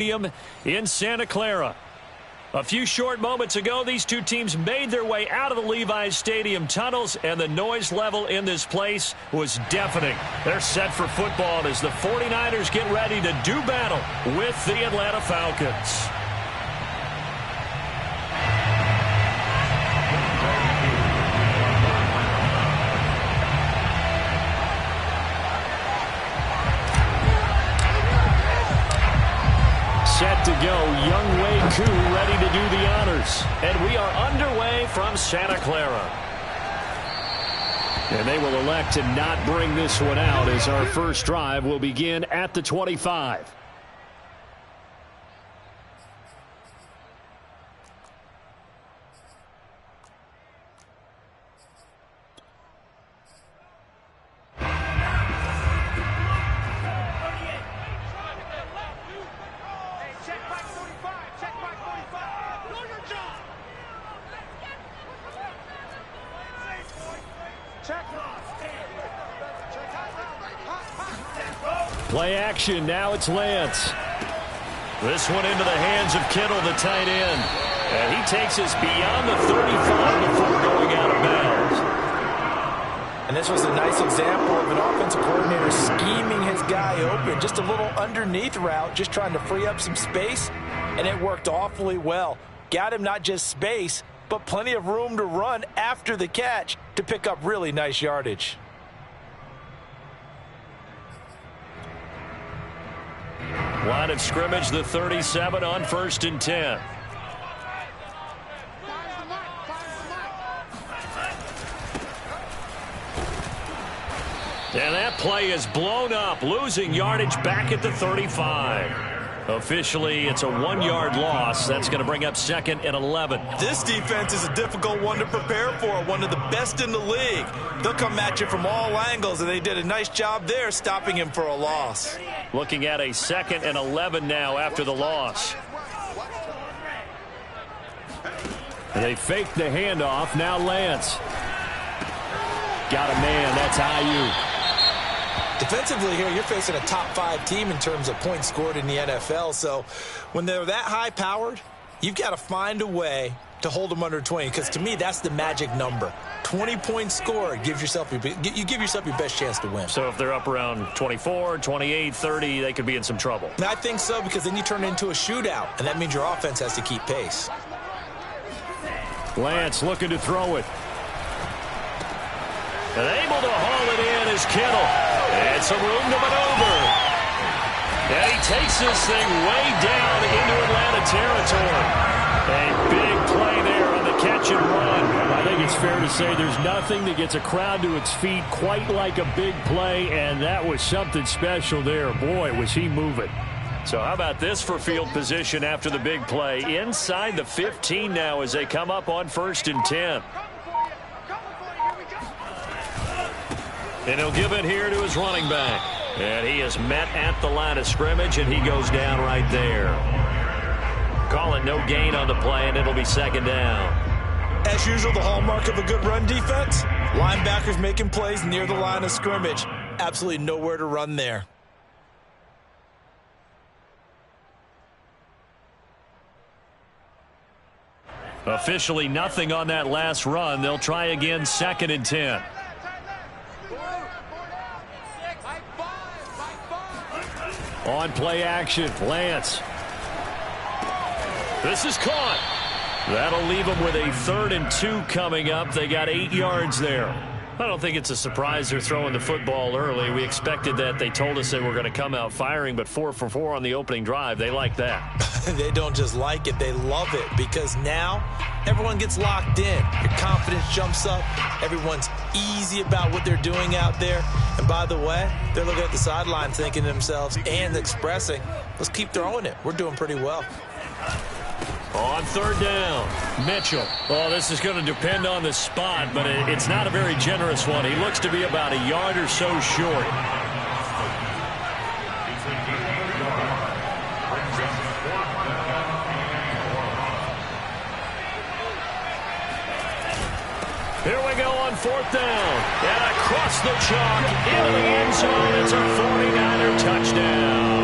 in Santa Clara. A few short moments ago, these two teams made their way out of the Levi's Stadium tunnels, and the noise level in this place was deafening. They're set for football as the 49ers get ready to do battle with the Atlanta Falcons. Set to go, Younghoe Koo ready to do the honors. And we are underway from Santa Clara. And they will elect to not bring this one out as our first drive will begin at the 25. Play action, now it's Lance. This one into the hands of Kittle, the tight end. And he takes us beyond the 35 before going out of bounds. And this was a nice example of an offensive coordinator scheming his guy open. Just a little underneath route, just trying to free up some space, and it worked awfully well. Got him not just space, but plenty of room to run after the catch to pick up really nice yardage. Line of scrimmage, the 37 on 1st and 10. And that play is blown up, losing yardage back at the 35. Officially, it's a 1-yard loss. That's going to bring up 2nd and 11. This defense is a difficult one to prepare for, one of the best in the league. They'll come at you from all angles, and they did a nice job there stopping him for a loss. Looking at a 2nd and 11 now after the loss. And they faked the handoff. Now Lance. Got a man. That's Aiyuk. Defensively here, you're facing a top-5 team in terms of points scored in the NFL. So when they're that high-powered, you've got to find a way to hold them under 20. Because to me, that's the magic number. 20 points scored, you give yourself your best chance to win. So if they're up around 24, 28, 30, they could be in some trouble. I think so, because then you turn it into a shootout, and that means your offense has to keep pace. Lance looking to throw it. And able to haul it in is Kittle. And some room to maneuver. And he takes this thing way down into Atlanta territory. A big play there on the catch and run. I think it's fair to say there's nothing that gets a crowd to its feet quite like a big play, and that was something special there. Boy, was he moving. So how about this for field position after the big play? Inside the 15 now as they come up on 1st and 10. And he'll give it here to his running back. And he is met at the line of scrimmage, and he goes down right there. Call it no gain on the play, and it'll be 2nd down. As usual, the hallmark of a good run defense, linebackers making plays near the line of scrimmage. Absolutely nowhere to run there. Officially nothing on that last run. They'll try again 2nd and 10. On play action, Lance. This is caught. That'll leave them with a 3rd and 2 coming up. They got 8 yards there. I don't think it's a surprise they're throwing the football early. We expected that. They told us they were going to come out firing, but 4 for 4 on the opening drive. They like that. They don't just like it, they love it, because now everyone gets locked in. Your confidence jumps up. Everyone's easy about what they're doing out there. And by the way, they're looking at the sideline thinking to themselves and expressing, let's keep throwing it. We're doing pretty well. On 3rd down, Mitchell. Oh, this is going to depend on the spot, but it's not a very generous one. He looks to be about a yard or so short. Here we go on 4th down. And across the chalk into the end zone. It's a 49er touchdown.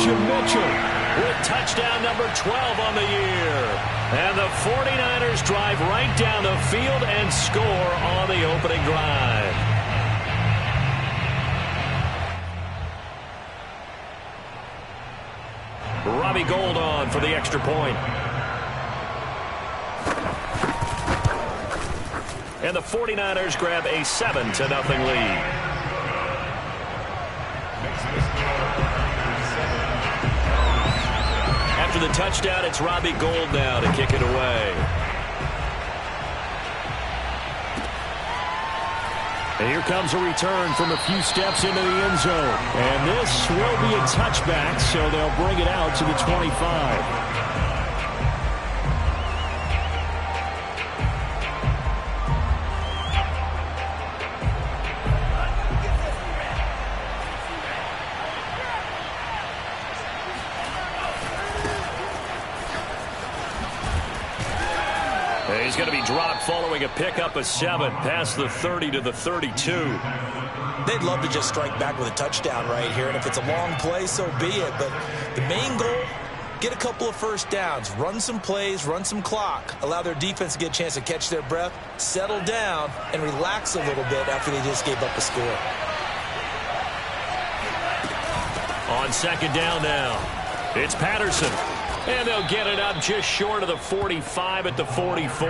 Elijah Mitchell with touchdown number 12 on the year. And the 49ers drive right down the field and score on the opening drive. Robbie Gould on for the extra point. And the 49ers grab a 7-0 lead. After the touchdown, it's Robbie Gould now to kick it away. And here comes a return from a few steps into the end zone. And this will be a touchback, so they'll bring it out to the 25. He's going to be dropped following a pickup of 7 past the 30 to the 32. They'd love to just strike back with a touchdown right here, and if it's a long play, so be it. But the main goal, get a couple of first downs, run some plays, run some clock, allow their defense to get a chance to catch their breath, settle down, and relax a little bit after they just gave up a score. On second down now, it's Patterson. And they'll get it up just short of the 45 at the 44.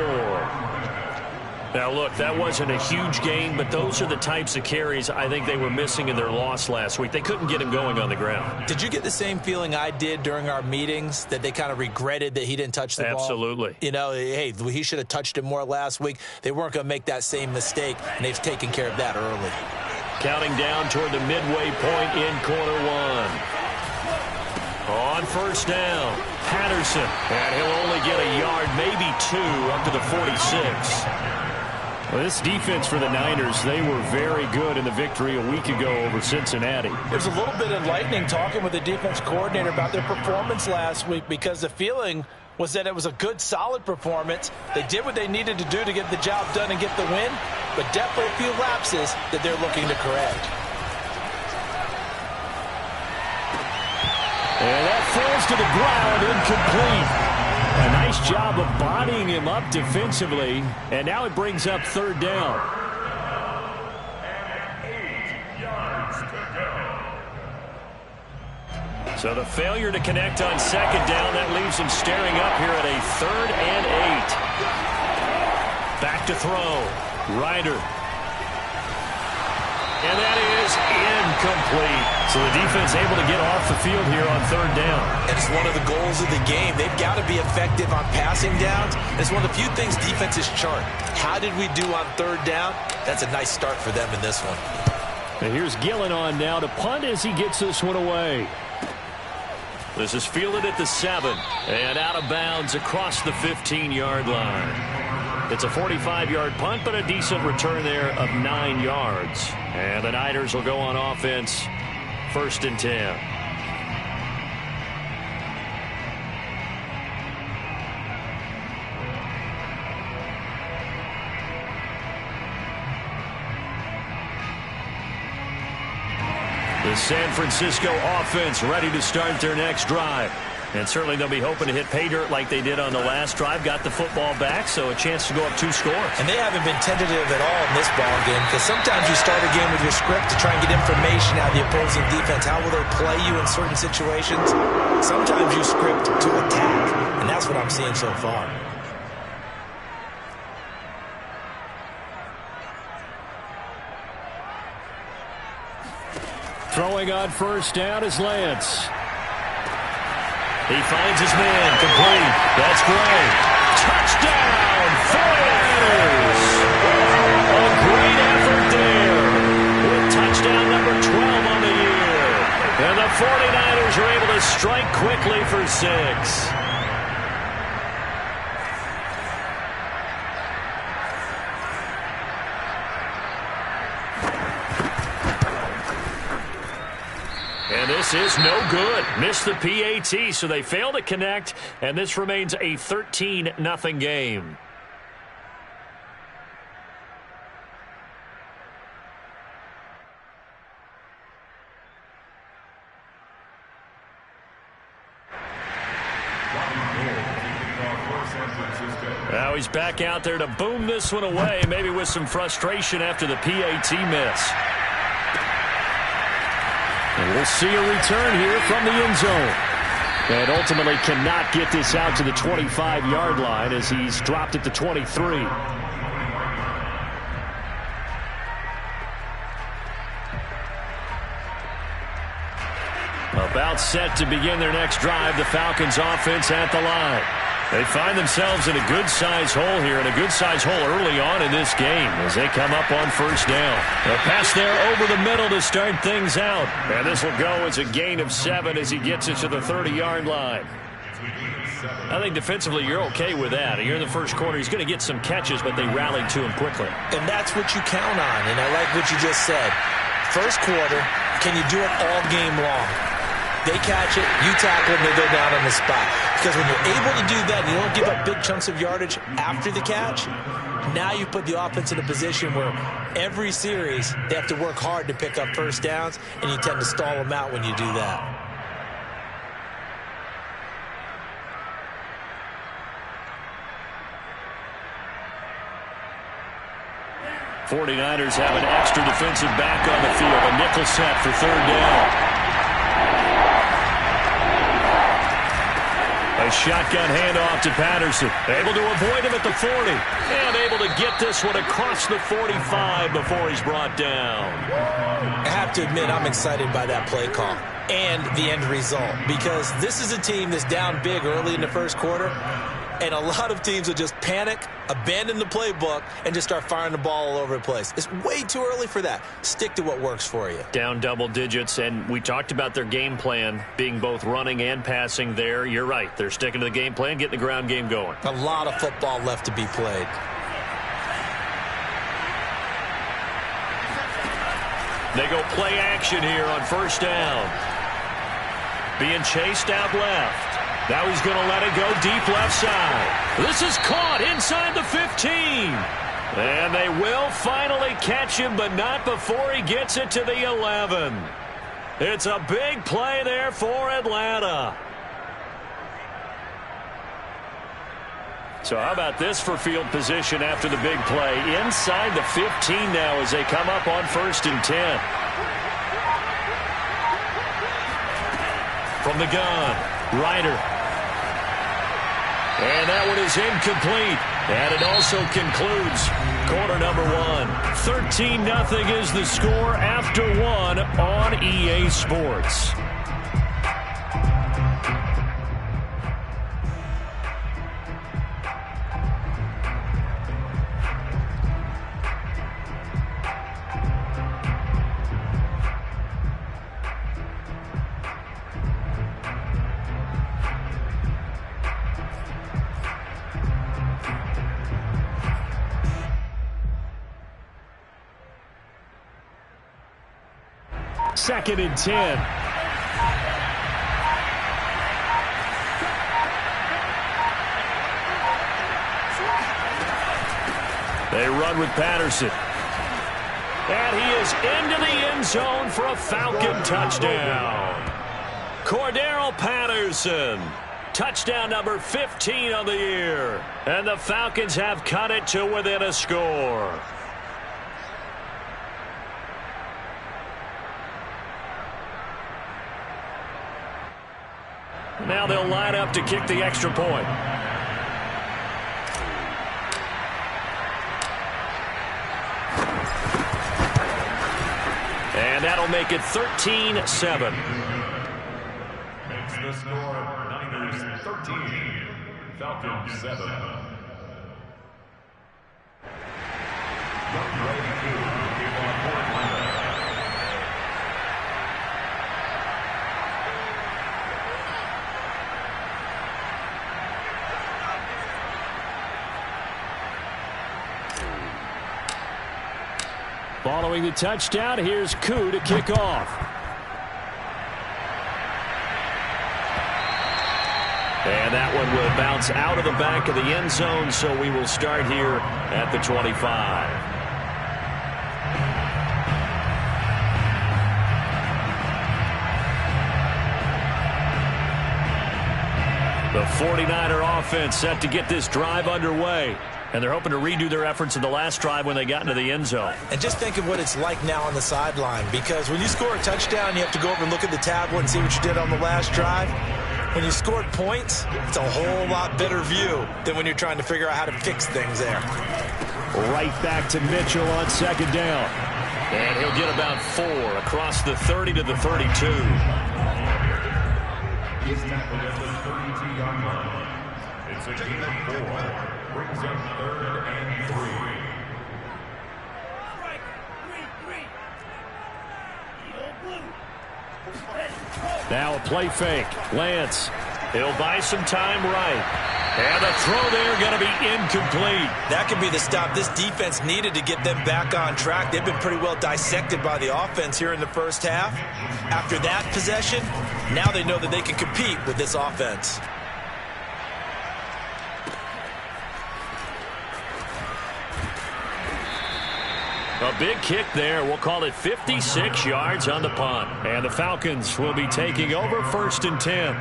Now, look, that wasn't a huge gain, but those are the types of carries I think they were missing in their loss last week. They couldn't get him going on the ground. Did you get the same feeling I did during our meetings, that they kind of regretted that he didn't touch the ball? Absolutely. You know, hey, he should have touched it more last week. They weren't going to make that same mistake, and they've taken care of that early. Counting down toward the midway point in quarter one. On first down, Patterson. And he'll only get a yard, maybe 2, up to the 46. Well, this defense for the Niners, they were very good in the victory a week ago over Cincinnati. There's a little bit enlightening talking with the defense coordinator about their performance last week, because the feeling was that it was a good, solid performance. They did what they needed to do to get the job done and get the win, but definitely a few lapses that they're looking to correct. And that falls to the ground, incomplete. A nice job of bodying him up defensively, and now it brings up third down. So the failure to connect on second down, that leaves them staring up here at a 3rd and 8. Back to throw. Ryder. And that is incomplete. So the defense able to get off the field here on third down. And it's one of the goals of the game. They've got to be effective on passing downs. It's one of the few things defenses chart. How did we do on third down? That's a nice start for them in this one. And here's Gillen on now to punt as he gets this one away. This is fielded at the 7 and out of bounds across the 15-yard line. It's a 45-yard punt, but a decent return there of 9 yards. And the Niners will go on offense, 1st and 10. The San Francisco offense ready to start their next drive. And certainly they'll be hoping to hit pay dirt like they did on the last drive. Got the football back, so a chance to go up 2 scores. And they haven't been tentative at all in this ball game, because sometimes you start a game with your script to try and get information out of the opposing defense. How will they play you in certain situations? Sometimes you script to attack, and that's what I'm seeing so far. Throwing on first down is Lance. He finds his man, complete. That's Gray. Touchdown, 49ers! A great effort there with touchdown number 12 on the year. And the 49ers are able to strike quickly for 6. And this is no good. Missed the PAT, so they fail to connect, and this remains a 13-0 game. Now he's back out there to boom this one away, maybe with some frustration after the PAT miss. And we'll see a return here from the end zone. And ultimately cannot get this out to the 25-yard line as he's dropped at the 23. About set to begin their next drive, the Falcons offense at the line. They find themselves in a good-sized hole here, and a good-sized hole early on in this game as they come up on first down. A pass there over the middle to start things out. And this will go as a gain of 7 as he gets it to the 30-yard line. I think defensively you're okay with that. You're in the first quarter. He's going to get some catches, but they rallied to him quickly. And that's what you count on, and I like what you just said. First quarter, can you do it all game long? They catch it, you tackle them, they go down on the spot. Because when you're able to do that and you don't give up big chunks of yardage after the catch, now you put the offense in a position where every series they have to work hard to pick up first downs, and you tend to stall them out when you do that. '49ers have an extra defensive back on the field, a nickel set for third down. A shotgun handoff to Patterson. Able to avoid him at the 40. And able to get this one across the 45 before he's brought down. I have to admit, I'm excited by that play call and the end result. Because this is a team that's down big early in the first quarter. And a lot of teams will just panic, abandon the playbook, and just start firing the ball all over the place. It's way too early for that. Stick to what works for you. Down double digits, and we talked about their game plan being both running and passing there. You're right. They're sticking to the game plan, getting the ground game going. A lot of football left to be played. They go play action here on first down. Being chased out left. Now he's going to let it go deep left side. This is caught inside the 15. And they will finally catch him, but not before he gets it to the 11. It's a big play there for Atlanta. So how about this for field position after the big play? Inside the 15 now as they come up on 1st and 10. From the gun, Ryder. And that one is incomplete. And it also concludes quarter number 1. 13-0 is the score after 1 on EA Sports. Second and 10. They run with Patterson. And he is into the end zone for a Falcon touchdown. Cordero Patterson. Touchdown number 15 on the year. And the Falcons have cut it to within a score. Now they'll line up to kick the extra point. And that'll make it 13-7. Makes the score Niners 13, Falcons 7. Following the touchdown, here's Koo to kick off. And that one will bounce out of the back of the end zone, so we will start here at the 25. The 49er offense set to get this drive underway. And they're hoping to redo their efforts in the last drive when they got into the end zone. And just think of what it's like now on the sideline, because when you score a touchdown, you have to go over and look at the tablet and see what you did on the last drive. When you scored points, it's a whole lot better view than when you're trying to figure out how to fix things there. Right back to Mitchell on second down. And he'll get about 4 across the 30 to the 32. He's tackled at the 32-yard line. It's a gain of 4. Brings up 3rd and 3. Now a play fake. Lance. He'll buy some time right. And the throw there going to be incomplete. That could be the stop this defense needed to get them back on track. They've been pretty well dissected by the offense here in the first half. After that possession, now they know that they can compete with this offense. A big kick there. We'll call it 56 yards on the punt. And the Falcons will be taking over 1st and 10.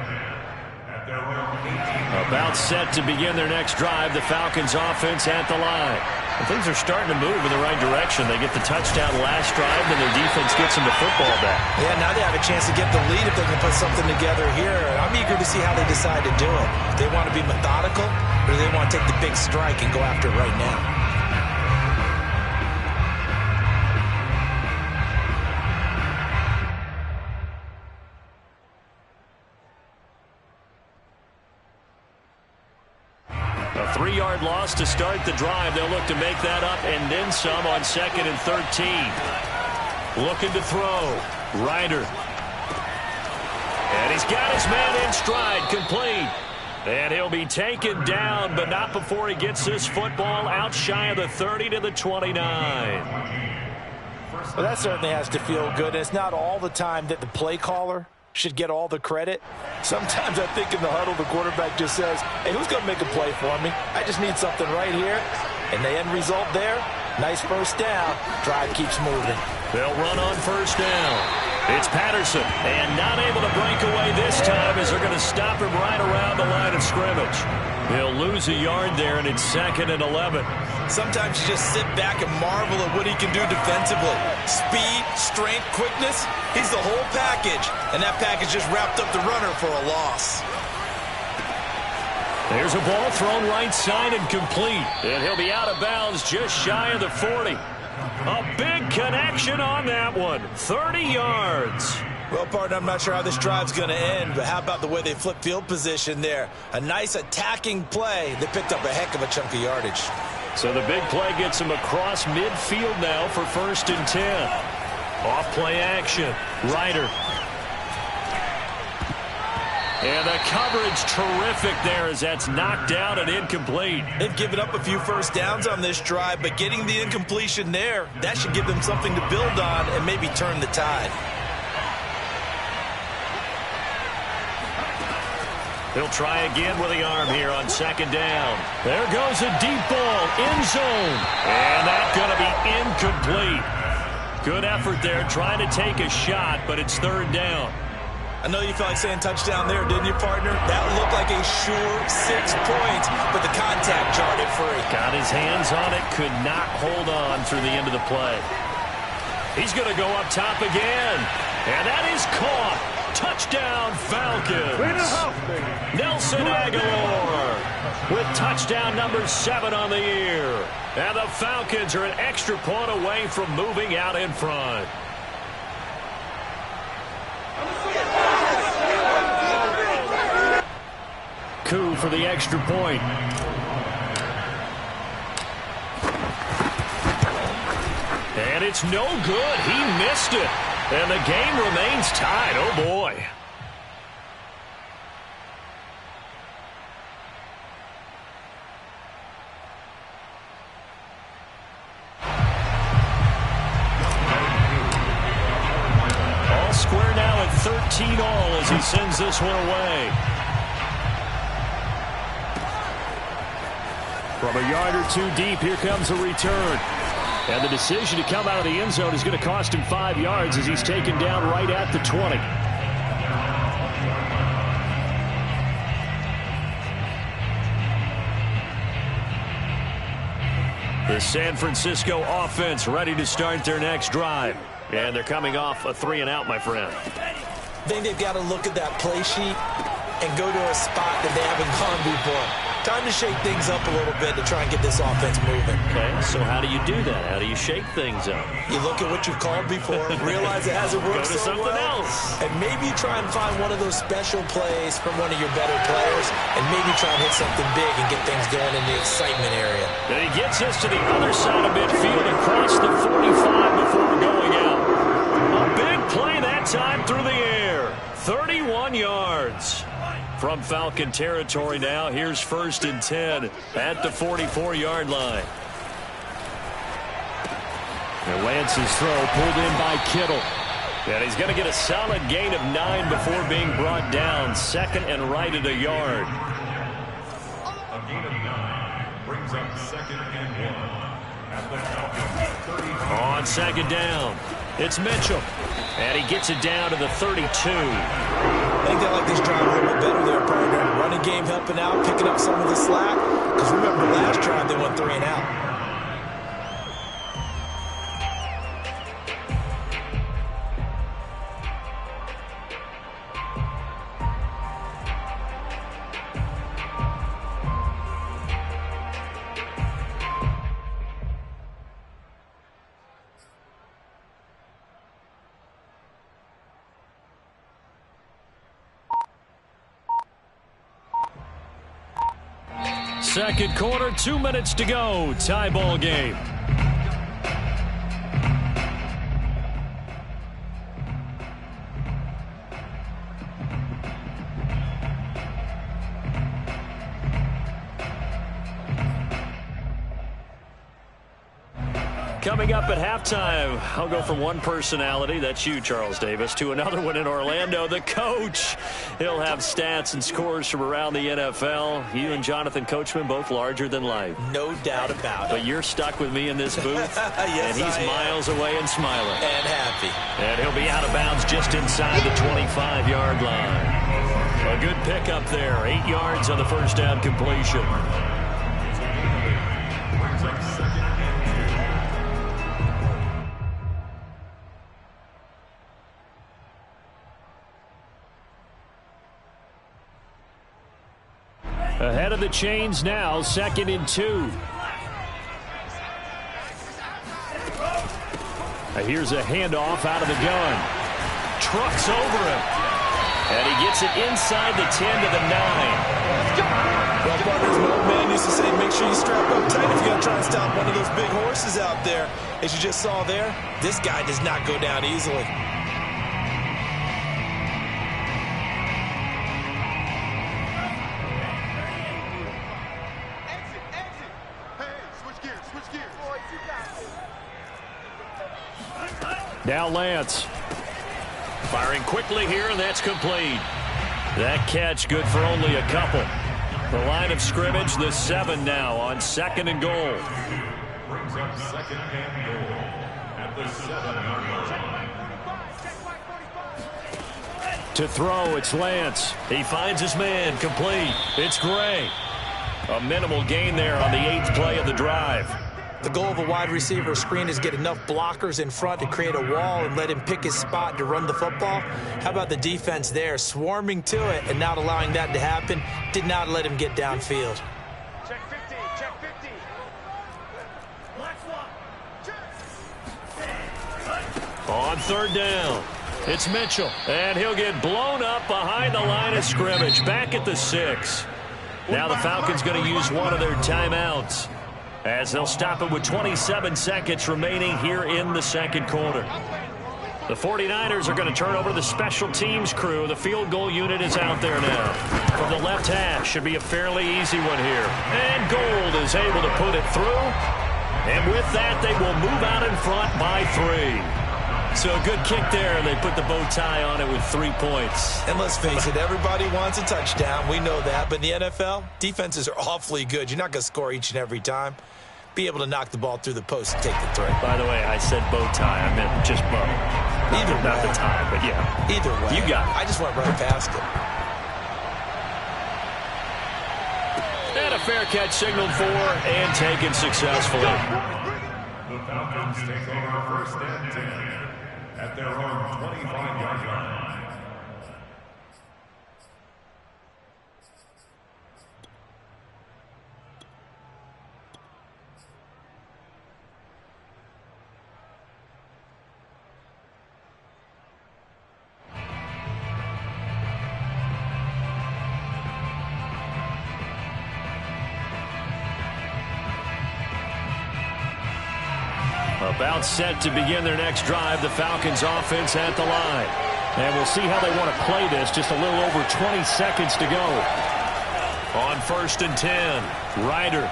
About set to begin their next drive. The Falcons offense at the line. And things are starting to move in the right direction. They get the touchdown last drive, and their defense gets them the football back. Yeah, now they have a chance to get the lead if they can put something together here. I'm eager to see how they decide to do it. Do they want to be methodical, or do they want to take the big strike and go after it right now? A 3-yard loss to start the drive. They'll look to make that up and then some on 2nd and 13. Looking to throw. Ryder. And he's got his man in stride. Complete. And he'll be taken down, but not before he gets this football out shy of the 30 to the 29. Well, that certainly has to feel good. It's not all the time that the play caller should get all the credit. Sometimes I think in the huddle, the quarterback just says, hey, who's going to make a play for me? I just need something right here. And the end result there, nice first down. Drive keeps moving. They'll run on first down. It's Patterson, and not able to break away this time as they're going to stop him right around the line of scrimmage. He'll lose a yard there, and it's 2nd and 11. Sometimes you just sit back and marvel at what he can do defensively. Speed, strength, quickness, he's the whole package. And that package just wrapped up the runner for a loss. There's a ball thrown right side and complete. And he'll be out of bounds just shy of the 40. A big connection on that one. 30 yards. Well, partner, I'm not sure how this drive's going to end, but how about the way they flip field position there? A nice attacking play. They picked up a heck of a chunk of yardage. So the big play gets them across midfield now for 1st and 10. Off play action. Ryder. And the coverage terrific there as that's knocked down and incomplete. They've given up a few first downs on this drive, but getting the incompletion there, that should give them something to build on and maybe turn the tide. He'll try again with the arm here on 2nd down. There goes a deep ball, end zone. And that's going to be incomplete. Good effort there, trying to take a shot, but it's 3rd down. I know you felt like saying touchdown there, didn't you, partner? That looked like a sure 6 points, but the contact jarred it free. Got his hands on it, could not hold on through the end of the play. He's going to go up top again, and that is caught. Touchdown, Falcons. Nelson Aguilar with touchdown number 7 on the year. And the Falcons are an extra point away from moving out in front. Coup for the extra point. And it's no good. He missed it. And the game remains tied. Oh, boy. All square now at 13 all as he sends this one away. From a yard or 2 deep, here comes a return. And the decision to come out of the end zone is going to cost him 5 yards as he's taken down right at the 20. The San Francisco offense ready to start their next drive. And they're coming off a 3-and-out, my friend. I think they've got to look at that play sheet and go to a spot that they haven't gone before. Time to shake things up a little bit to try and get this offense moving. Okay, so how do you do that? How do you shake things up? You look at what you've called before, realize it hasn't worked Go to so something well, else. and maybe you try and find one of those special plays from one of your better players, and maybe try and hit something big and get things going in the excitement area. And he gets us to the other side of midfield across the 45 before going out. A big play that time through the air. 31 yards. From Falcon territory now, here's 1st and 10 at the 44-yard line. And Lance's throw pulled in by Kittle. And he's going to get a solid gain of 9 before being brought down. 2nd and right at a yard. A gain of 9 brings up 2nd and 1 at the Falcons 30. On 2nd down, it's Mitchell. And he gets it down to the 32. I think they like this drive a little bit better there, partner. Running game helping out, picking up some of the slack. Because remember, last drive they went 3-and-out. Second quarter, 2 minutes to go. Tie ball game. Coming up at halftime, I'll go from one personality, that's you, Charles Davis, to another one in Orlando, the coach. He'll have stats and scores from around the NFL. You and Jonathan Coachman, both larger than life. No doubt about it. But you're stuck with me in this booth, yes, and he's miles away and smiling. And happy. And he'll be out of bounds just inside the 25-yard line. A good pickup there, 8 yards on the first down completion. Brings up 2nd and 2. Ahead of the chains now, 2nd and 2. Here's a handoff out of the gun. Trucks over him. And he gets it inside the 10 to the 9. Well, partners, my old man used to say, make sure you strap up tight if you're going to try and stop one of those big horses out there. As you just saw there, this guy does not go down easily. Now Lance. Firing quickly here, and that's complete. That catch good for only a couple. The line of scrimmage, the 7 now on 2nd and goal. Brings up 2nd and goal at the 7-yard line. To throw, it's Lance. He finds his man, complete. It's Gray. A minimal gain there on the 8th play of the drive. The goal of a wide receiver screen is get enough blockers in front to create a wall and let him pick his spot to run the football. How about the defense there, swarming to it and not allowing that to happen? Did not let him get downfield. Check 50, check 50. On 3rd down, it's Mitchell, and he'll get blown up behind the line of scrimmage, back at the 6. Now the Falcons going to use one of their timeouts, as they'll stop it with 27 seconds remaining here in the second quarter. The 49ers are going to turn over to the special teams crew. The field goal unit is out there now. From the left hash, should be a fairly easy one here. And Gold is able to put it through. And with that, they will move out in front by 3. So a good kick there, and they put the bow tie on it with 3 points. And let's face it, everybody wants a touchdown. We know that. But in the NFL, defenses are awfully good. You're not going to score each and every time. Be able to knock the ball through the post and take the throw. By the way, I said bow tie. I meant just bow. Not the tie, but yeah. Either way. You got it. I just went right past it. And a fair catch signaled for and taken successfully. The Falcons take over first and 10 at their own 25-yard line. About set to begin their next drive, the Falcons offense at the line. And we'll see how they want to play this. Just a little over 20 seconds to go. On 1st and 10, Ryder.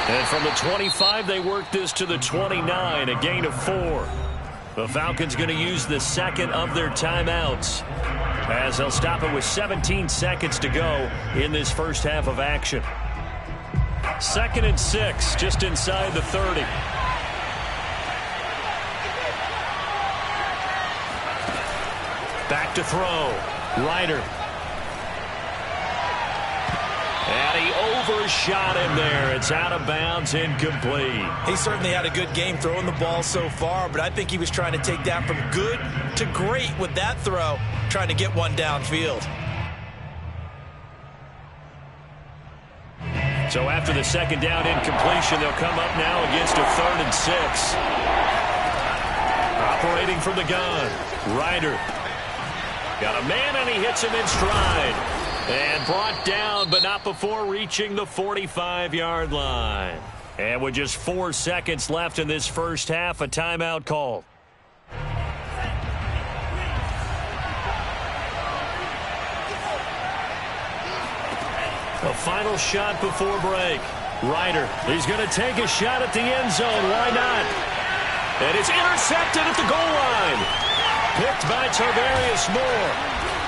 And from the 25, they work this to the 29, a gain of 4. The Falcons going to use the second of their timeouts, as they'll stop it with 17 seconds to go in this first half of action. 2nd and 6, just inside the 30. Back to throw. Ryder. And he overshot him there. It's out of bounds, incomplete. He certainly had a good game throwing the ball so far, but I think he was trying to take that from good to great with that throw, trying to get one downfield. So after the second down incompletion, they'll come up now against a 3rd and 6. Operating from the gun, Ryder. Got a man, and he hits him in stride. And brought down, but not before reaching the 45-yard line. And with just 4 seconds left in this first half, a timeout called. A final shot before break. Ryder, he's going to take a shot at the end zone. Why not? And it's intercepted at the goal line. Picked by Tarvarius Moore.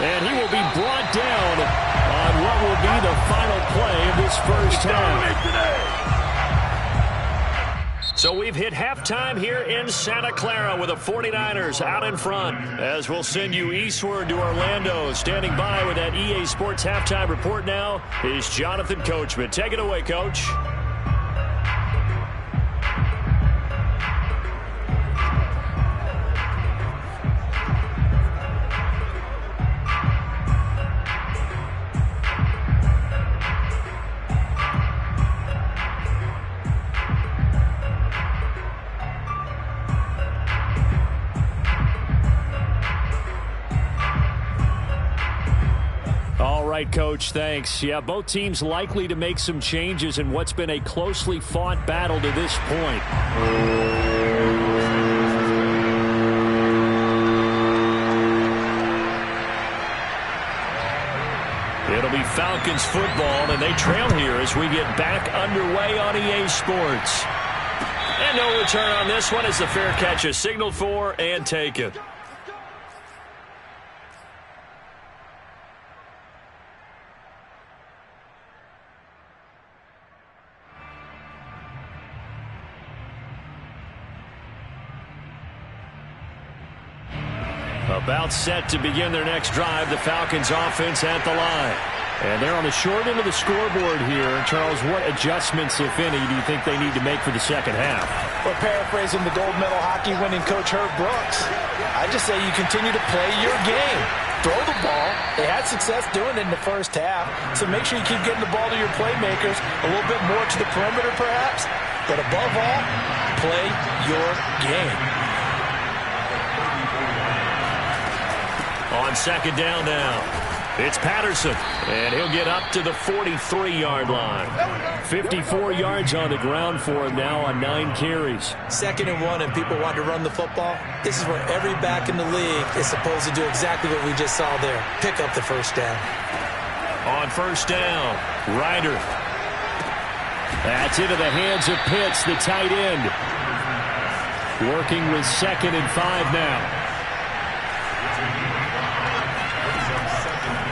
And he will be brought down on what will be the final play of this first half. So we've hit halftime here in Santa Clara with the 49ers out in front, as we'll send you eastward to Orlando. Standing by with that EA Sports halftime report now is Jonathan Coachman. Take it away, Coach. Coach, thanks. Yeah, both teams likely to make some changes in what's been a closely fought battle to this point. It'll be Falcons football, and they trail here as we get back underway on EA Sports. And no return on this one as the fair catch is signaled for and taken. About set to begin their next drive, the Falcons offense at the line. And they're on the short end of the scoreboard here. Charles, what adjustments, if any, do you think they need to make for the second half? Well, paraphrasing the gold medal hockey winning coach Herb Brooks, I just say you continue to play your game. Throw the ball. They had success doing it in the first half, so make sure you keep getting the ball to your playmakers, a little bit more to the perimeter perhaps, but above all, play your game. On second down now, it's Patterson, and he'll get up to the 43-yard line. 54 yards on the ground for him now on 9 carries. 2nd and 1, and people want to run the football. This is where every back in the league is supposed to do exactly what we just saw there. Pick up the first down. On first down, Ryder. That's into the hands of Pitts, the tight end. Working with 2nd and 5 now.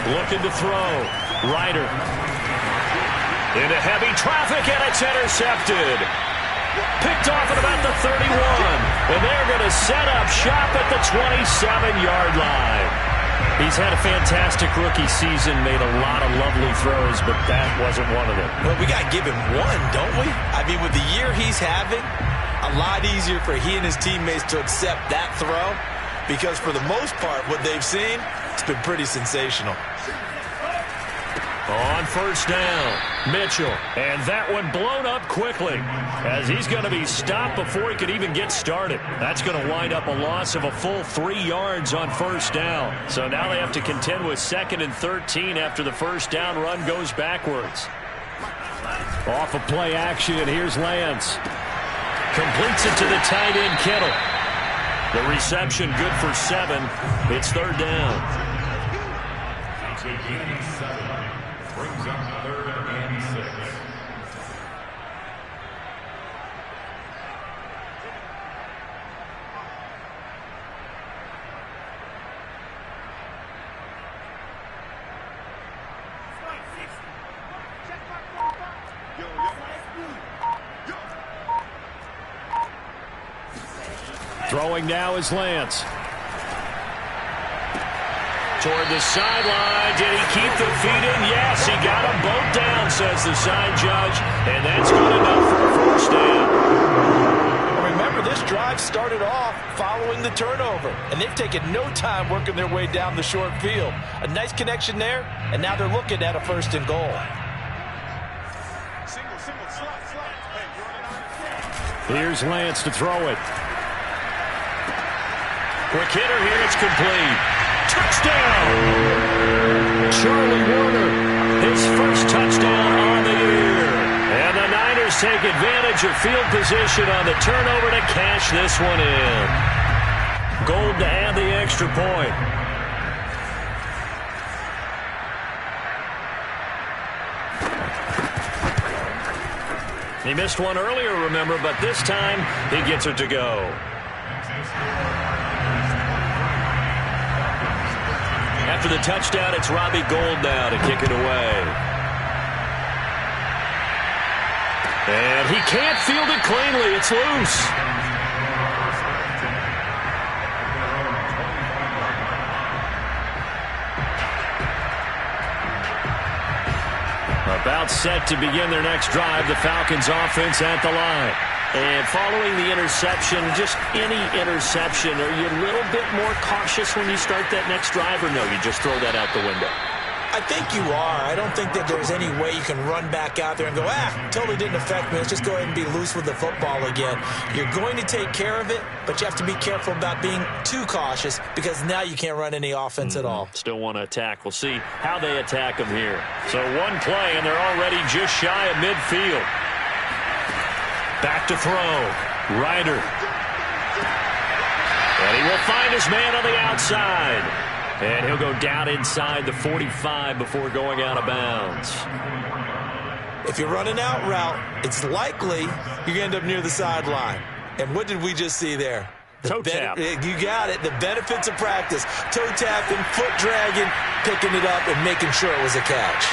Looking to throw. Ryder. Into heavy traffic, and it's intercepted. Picked off at about the 31. And they're going to set up shop at the 27-yard line. He's had a fantastic rookie season, made a lot of lovely throws, but that wasn't one of them. Well, we got to give him one, don't we? I mean, with the year he's having, a lot easier for he and his teammates to accept that throw because for the most part, what they've seen, it's been pretty sensational. On first down, Mitchell. And that one blown up quickly as he's going to be stopped before he could even get started. That's going to wind up a loss of a full 3 yards on first down. So now they have to contend with 2nd and 13 after the first down run goes backwards. Off of play action, here's Lance. Completes it to the tight end, Kittle. The reception good for 7. It's 3rd down. Brings up 3rd and 6. Throwing now is Lance. Toward the sideline. Did he keep the feet in? Yes, he got them both down, says the side judge. And that's good enough for a first down. Remember, this drive started off following the turnover. And they've taken no time working their way down the short field. A nice connection there. And now they're looking at a 1st and goal. Here's Lance to throw it. Quick hitter here. It's complete. Touchdown! Charlie Warner, his first touchdown on the year. And the Niners take advantage of field position on the turnover to cash this one in. Gold to add the extra point. He missed one earlier, remember, but this time he gets it to go. After the touchdown, it's Robbie Gould now to kick it away. And he can't field it cleanly. It's loose. About set to begin their next drive, the Falcons offense at the line. And following the interception, just any interception, are you a little bit more cautious when you start that next drive, or no, you just throw that out the window? I think you are. I don't think that there's any way you can run back out there and go, totally didn't affect me. Let's just go ahead and be loose with the football again. You're going to take care of it, but you have to be careful about being too cautious because now you can't run any offense at all. Still want to attack. We'll see how they attack them here. So one play, and they're already just shy of midfield. Back to throw. Ryder. And he will find his man on the outside. And he'll go down inside the 45 before going out of bounds. If you're running out route, it's likely you're going to end up near the sideline. And what did we just see there? Toe tap. You got it. The benefits of practice. Toe tapping, foot dragging, picking it up, and making sure it was a catch.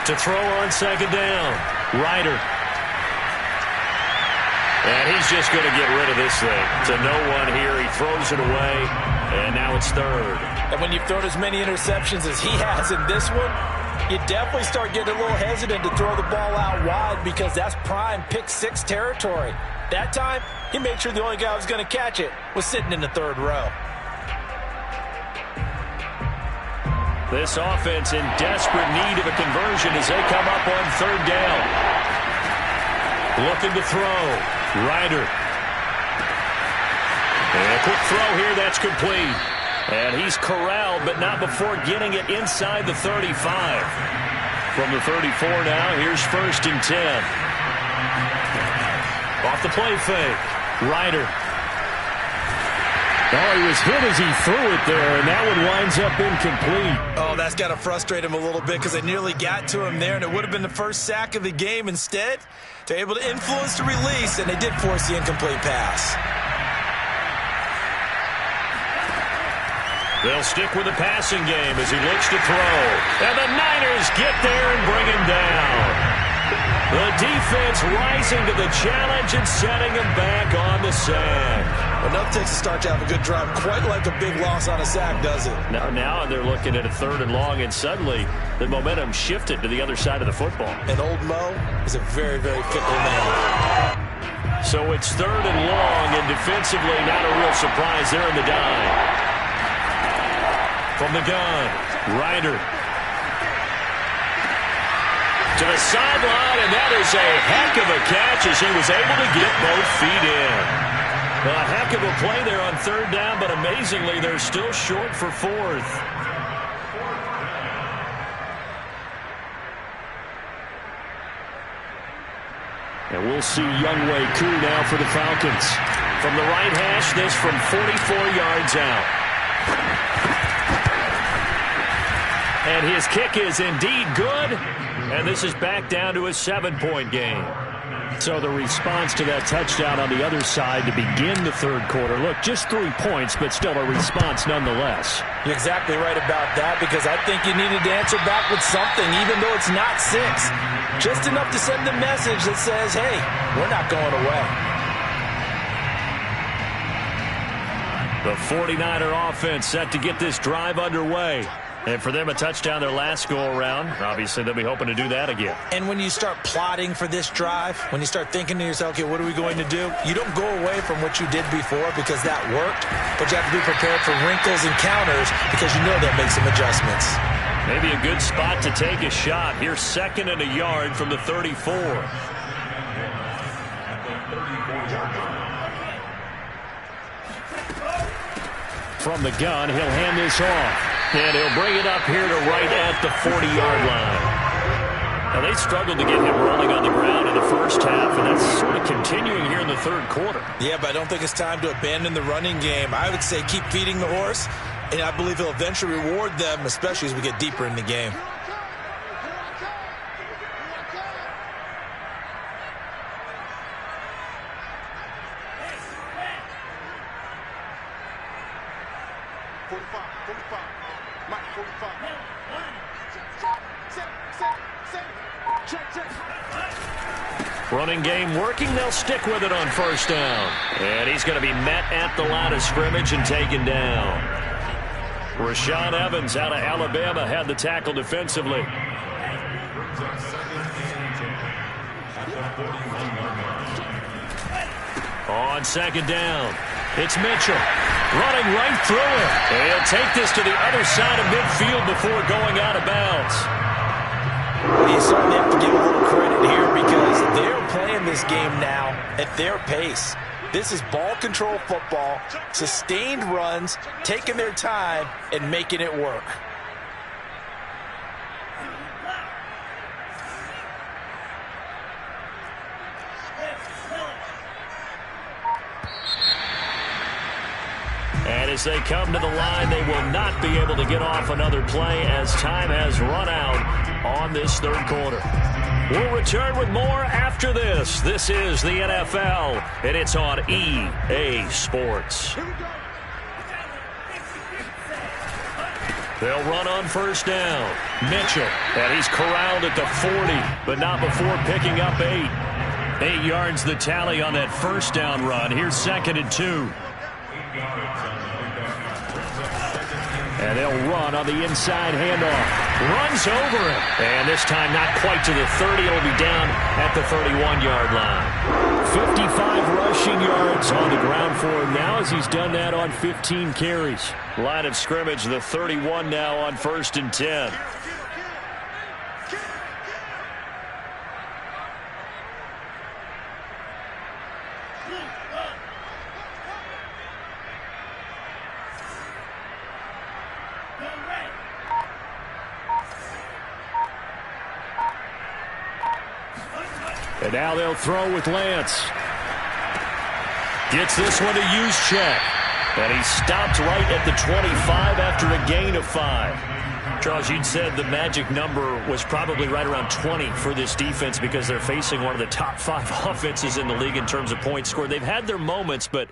To throw on 2nd down. Ryder. And he's just going to get rid of this thing. To no one here. He throws it away. And now it's 3rd. And when you've thrown as many interceptions as he has in this one, you definitely start getting a little hesitant to throw the ball out wide because that's prime pick 6 territory. That time, he made sure the only guy who was going to catch it was sitting in the 3rd row. This offense in desperate need of a conversion as they come up on 3rd down. Looking to throw. Ryder. And a quick throw here, that's complete. And he's corralled, but not before getting it inside the 35. From the 34 now, here's 1st and 10. Off the play fake. Ryder. Oh, he was hit as he threw it there, and that one winds up incomplete. Oh, that's got to frustrate him a little bit because they nearly got to him there, and it would have been the first sack of the game. Instead, they're able to influence the release, and they did force the incomplete pass. They'll stick with the passing game as he looks to throw. And the Niners get there and bring him down. The defense rising to the challenge and setting him back on the sack. Enough takes to start to have a good drive. Quite like a big loss on a sack, does it? Now they're looking at a 3rd and long, and suddenly the momentum shifted to the other side of the football. And old Mo is a very, very fickle man. So it's 3rd and long, and defensively not a real surprise there in the dime. From the gun, Ryder to the sideline, and that is a heck of a catch as he was able to get both feet in. A heck of a play there on 3rd down, but amazingly, they're still short for 4th. And we'll see Younghoe Koo now for the Falcons. From the right hash, this from 44 yards out. And his kick is indeed good, and this is back down to a 7-point game. So the response to that touchdown on the other side to begin the 3rd quarter. Look, just 3 points, but still a response nonetheless. You're exactly right about that, because I think you needed to answer back with something, even though it's not 6. Just enough to send the message that says, hey, we're not going away. The 49er offense set to get this drive underway. And for them, a touchdown their last go-around. Obviously, they'll be hoping to do that again. And when you start plotting for this drive, when you start thinking to yourself, okay, what are we going to do? You don't go away from what you did before because that worked, but you have to be prepared for wrinkles and counters because you know they'll make some adjustments. Maybe a good spot to take a shot. Here's 2nd and a yard from the 34. From the gun, he'll hand this off. And he'll bring it up here to right at the 40-yard line. Now, they struggled to get him rolling on the ground in the first half, and that's sort of continuing here in the 3rd quarter. Yeah, but I don't think it's time to abandon the running game. I would say keep feeding the horse, and I believe he'll eventually reward them, especially as we get deeper in the game. Running game working. They'll stick with it on 1st down. And he's going to be met at the line of scrimmage and taken down. Rashaan Evans out of Alabama had the tackle defensively. On 2nd down, it's Mitchell running right through it. And he'll take this to the other side of midfield before going out of bounds. You certainly have to give a little credit here because they're playing this game now at their pace. This is ball control football, sustained runs, taking their time and making it work. And as they come to the line, they will not be able to get off another play as time has run out on this 3rd quarter. We'll return with more after this. This is the NFL, and it's on EA Sports. They'll run on 1st down. Mitchell, and he's corralled at the 40, but not before picking up 8. 8 yards the tally on that 1st down run. Here's 2nd and 2. And they'll run on the inside handoff. Runs over it. And this time not quite to the 30. It'll be down at the 31-yard line. 55 rushing yards on the ground for him now as he's done that on 15 carries. Line of scrimmage, the 31 now on 1st and 10. And now they'll throw with Lance. Gets this one to Juszczyk. And he stopped right at the 25 after a gain of 5. Charles, you'd said the magic number was probably right around 20 for this defense because they're facing one of the top 5 offenses in the league in terms of points scored. They've had their moments, but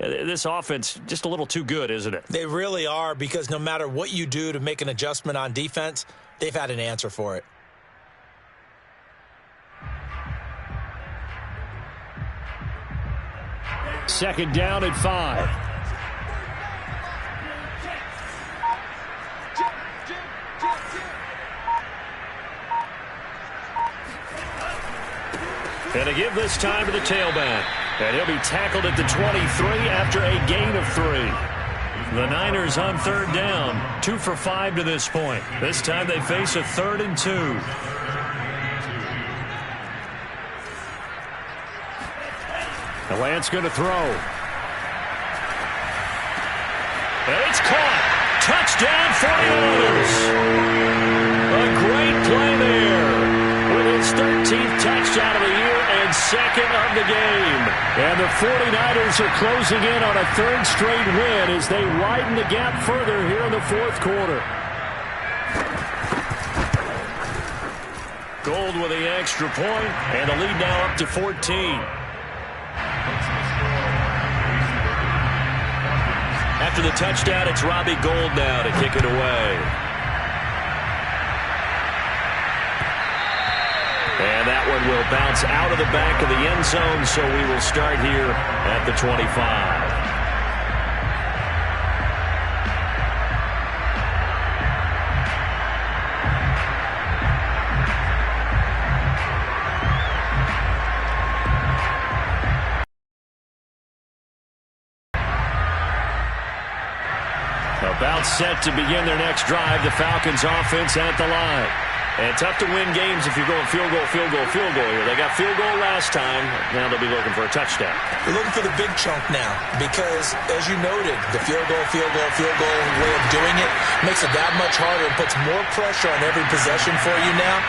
this offense just a little too good, isn't it? They really are, because no matter what you do to make an adjustment on defense, they've had an answer for it. Second down at 5. And a give this time to the tailback. And he'll be tackled at the 23 after a gain of 3. The Niners on third down, 2 for 5 to this point. This time they face a 3rd and 2. The Lance going to throw. And it's caught. Touchdown 49ers. A great play there. With his 13th touchdown of the year and 2nd of the game. And the 49ers are closing in on a 3rd straight win as they widen the gap further here in the 4th quarter. Gold with the extra point, and the lead now up to 14. After the touchdown, it's Robbie Gould now to kick it away. And that one will bounce out of the back of the end zone, so we will start here at the 25. About set to begin their next drive, the Falcons offense at the line. And tough to win games if you're going field goal, field goal, field goal here. They got field goal last time. Now they'll be looking for a touchdown. They're looking for the big chunk now because, as you noted, the field goal way of doing it makes it that much harder and puts more pressure on every possession for you now.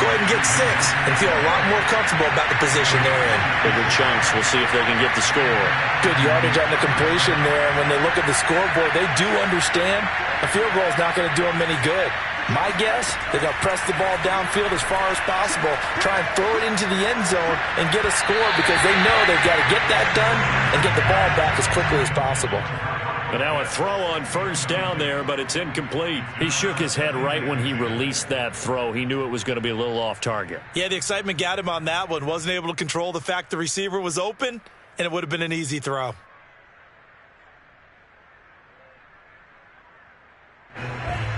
Go ahead and get 6 and feel a lot more comfortable about the position they're in. Bigger chunks. We'll see if they can get the score. Good yardage on the completion there. And when they look at the scoreboard, they do understand a field goal is not going to do them any good. My guess, they're going to press the ball downfield as far as possible, try and throw it into the end zone and get a score because they know they've got to get that done and get the ball back as quickly as possible. But now a throw on first down there, but it's incomplete. He shook his head right when he released that throw. He knew it was going to be a little off target. Yeah, the excitement got him on that one. Wasn't able to control the fact the receiver was open, and it would have been an easy throw.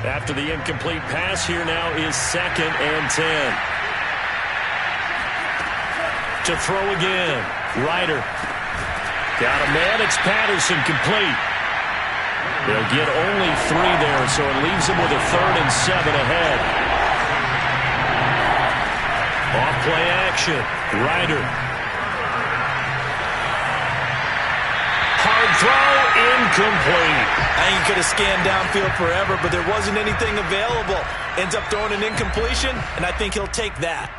After the incomplete pass, here now is 2nd and 10. To throw again. Ryder. Got a man. It's Patterson complete. They'll get only 3 there, so it leaves them with a 3rd and 7 ahead. Off play action. Ryder. Hard throw. Incomplete. I think he could have scanned downfield forever, but there wasn't anything available. Ends up throwing an incompletion, and I think he'll take that.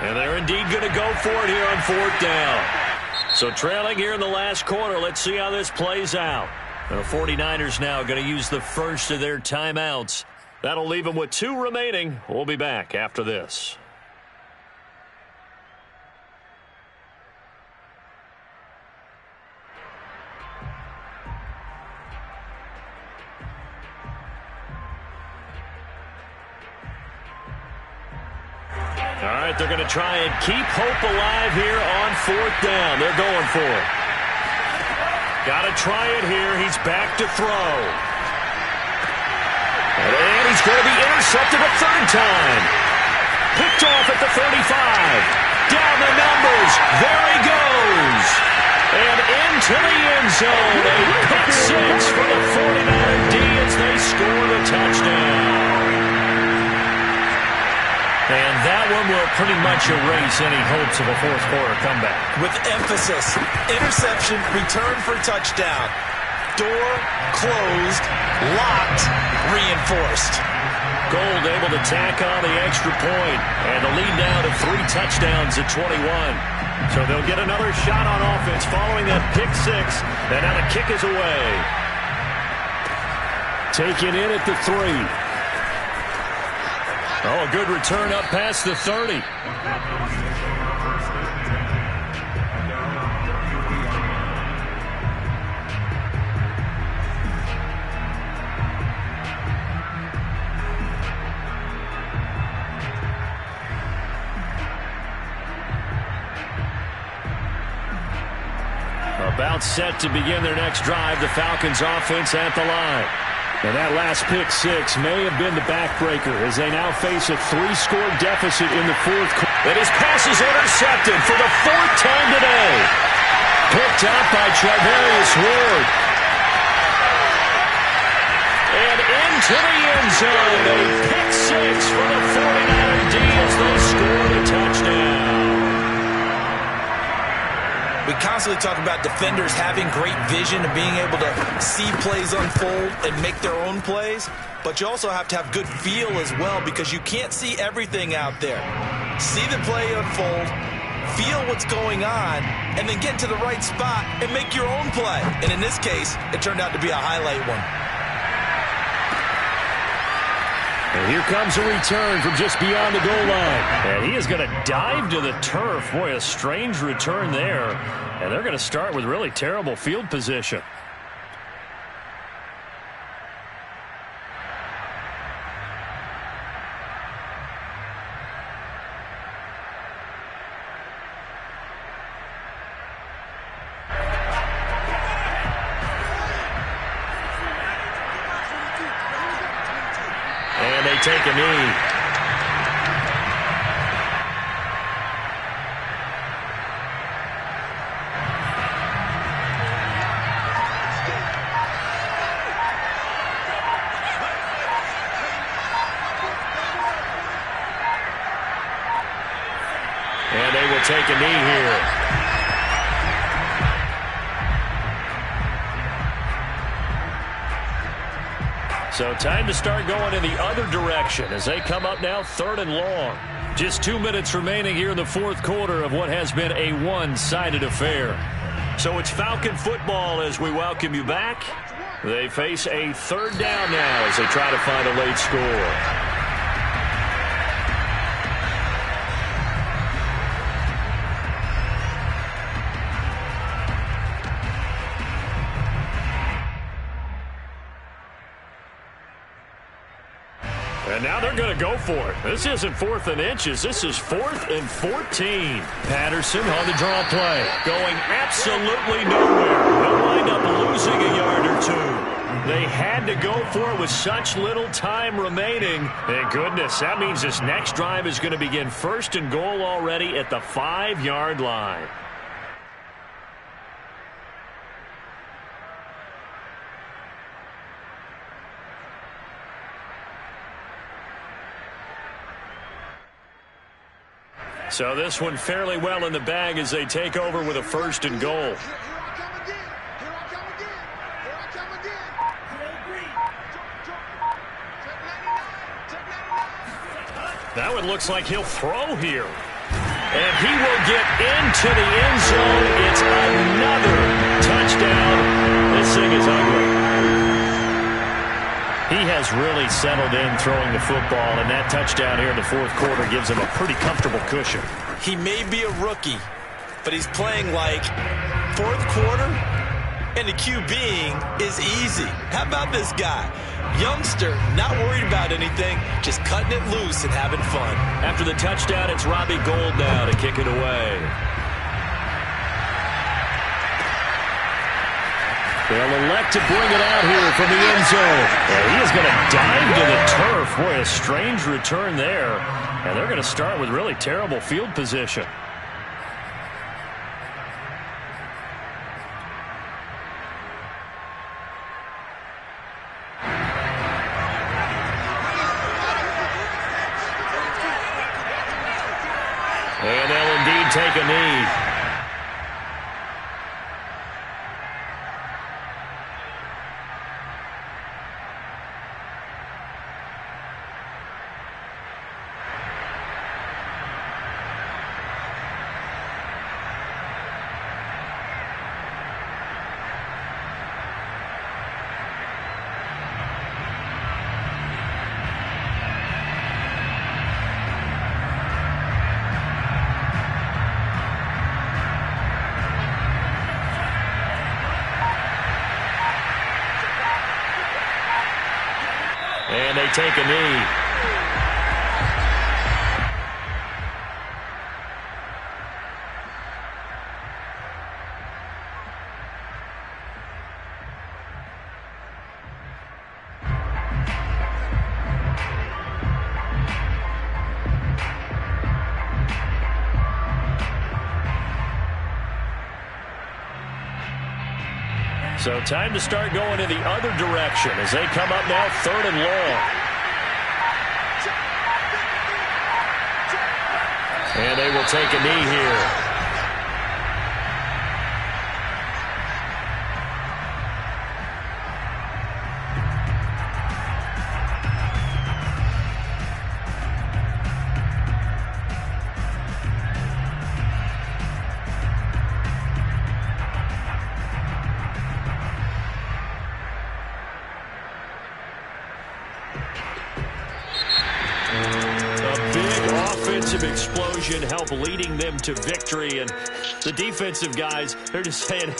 And they're indeed going to go for it here on 4th down. So trailing here in the last quarter, let's see how this plays out. The 49ers now going to use the first of their timeouts. That'll leave them with 2 remaining. We'll be back after this. All right, they're going to try and keep hope alive here on 4th down. They're going for it. Got to try it here. He's back to throw. And he's going to be intercepted a 3rd time. Picked off at the 35. Down the numbers. There he goes. And into the end zone. A pick 6 for the 49er D as they score the touchdown. And that one will pretty much erase any hopes of a 4th quarter comeback. With emphasis, interception, return for touchdown. Door closed, locked, reinforced. Gould able to tack on the extra point. And the lead now to 3 touchdowns at 21. So they'll get another shot on offense following that pick 6. And now the kick is away. Taken in at the 3. Oh, a good return up past the 30. About set to begin their next drive, the Falcons offense at the line. And that last pick six may have been the backbreaker as they now face a 3-score deficit in the fourth quarter. And his pass is intercepted for the 4th time today. Picked up by Charvarius Ward. And into the end zone. A pick six for the 49er D as they score the touchdown. We constantly talk about defenders having great vision and being able to see plays unfold and make their own plays, but you also have to have good feel as well because you can't see everything out there. See the play unfold, feel what's going on, and then get to the right spot and make your own play. And in this case, it turned out to be a highlight one. And here comes a return from just beyond the goal line. And he is going to dive to the turf. Boy, a strange return there. And they're going to start with really terrible field position. And they take a knee. And they will take a knee here. So time to start going in the other direction as they come up now 3rd and long. Just 2 minutes remaining here in the fourth quarter of what has been a one-sided affair. So it's Falcon football as we welcome you back. They face a 3rd down now as they try to find a late score. And now they're going to go for it. This isn't 4th and inches. This is 4th and 14. Patterson on the draw play. Going absolutely nowhere. They'll wind up losing a yard or two. They had to go for it with such little time remaining. Thank goodness. That means this next drive is going to begin 1st and goal already at the 5-yard line. So this one fairly well in the bag as they take over with a 1st and goal. That one looks like he'll throw here. And he will get into the end zone. It's another touchdown. This thing is ugly. He has really settled in throwing the football, and that touchdown here in the fourth quarter gives him a pretty comfortable cushion. He may be a rookie, but he's playing like fourth quarter, and the QBing is easy. How about this guy? Youngster, not worried about anything, just cutting it loose and having fun. After the touchdown, it's Robbie Gould now to kick it away. They'll elect to bring it out here from the end zone. And he is going to dive to the turf. Boy, a strange return there. And they're going to start with really terrible field position. And they'll indeed take a knee. And they take a knee. So time to start going in the other direction as they come up now 3rd and long. And they will take a knee here. Explosion help leading them to victory, and the defensive guys, they're just saying, hey,